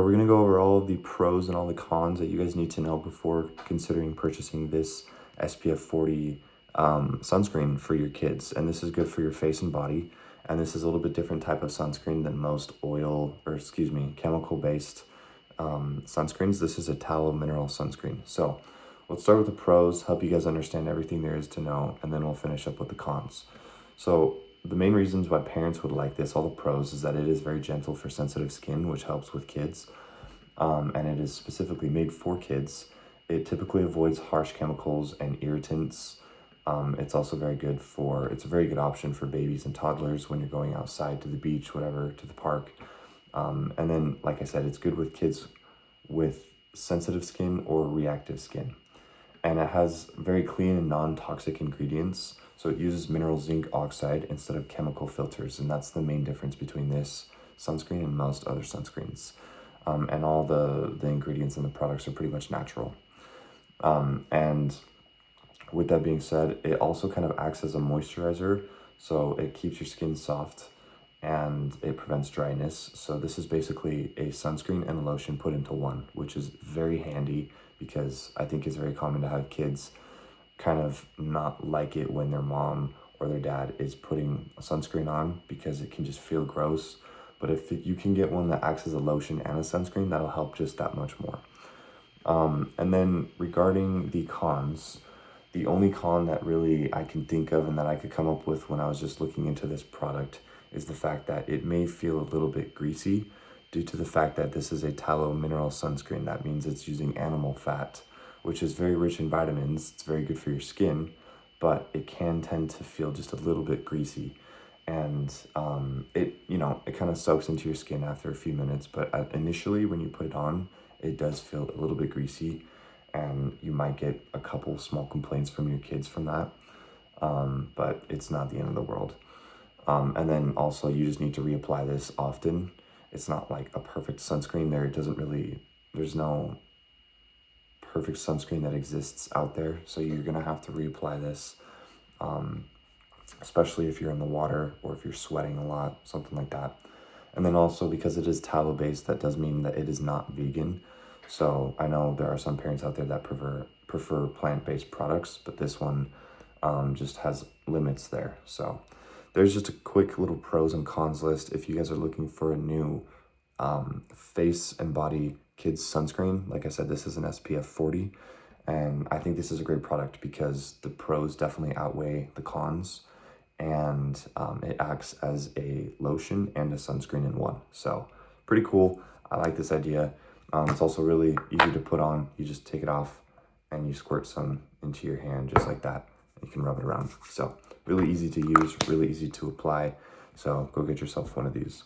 we're going to go over all of the pros and all the cons that you guys need to know before considering purchasing this SPF 40 sunscreen for your kids. And this is good for your face and body. And this is a little bit different type of sunscreen than most chemical-based sunscreens. This is a tallow mineral sunscreen. So let's start with the pros, help you guys understand everything there is to know, and then we'll finish up with the cons. So the main reasons why parents would like this, all the pros, is that it is very gentle for sensitive skin, which helps with kids. And it is specifically made for kids. It typically avoids harsh chemicals and irritants. It's also it's a very good option for babies and toddlers when you're going outside to the beach, whatever, to the park. And then, like I said, it's good with kids with sensitive skin or reactive skin. And it has very clean and non-toxic ingredients. So it uses mineral zinc oxide instead of chemical filters. And that's the main difference between this sunscreen and most other sunscreens. And all the ingredients in the products are pretty much natural. And with that being said, it also kind of acts as a moisturizer. So it keeps your skin soft and it prevents dryness. So this is basically a sunscreen and a lotion put into one, which is very handy because I think it's very common to have kids kind of not like it when their mom or their dad is putting a sunscreen on because it can just feel gross. But if you can get one that acts as a lotion and a sunscreen, that'll help just that much more. And then regarding the cons, the only con that really I can think of and that I could come up with when I was just looking into this product is the fact that it may feel a little bit greasy due to the fact that this is a tallow mineral sunscreen. That means it's using animal fat, which is very rich in vitamins. It's very good for your skin, but it can tend to feel just a little bit greasy. And it kind of soaks into your skin after a few minutes, but initially when you put it on, it does feel a little bit greasy, and you might get a couple small complaints from your kids from that, but it's not the end of the world. And then also you just need to reapply this often. It's not like a perfect sunscreen. There's no perfect sunscreen that exists out there. So you're gonna have to reapply this, especially if you're in the water or if you're sweating a lot, something like that. And then also because it is tallow based, that does mean that it is not vegan. So I know there are some parents out there that prefer plant-based products, but this one just has limits there. So there's just a quick little pros and cons list. If you guys are looking for a new face and body kids sunscreen, like I said, this is an SPF 40. And I think this is a great product because the pros definitely outweigh the cons. And it acts as a lotion and a sunscreen in one. So pretty cool. I like this idea. It's also really easy to put on. You just take it off and you squirt some into your hand just like that. You can rub it around. So really easy to use, really easy to apply. So go get yourself one of these.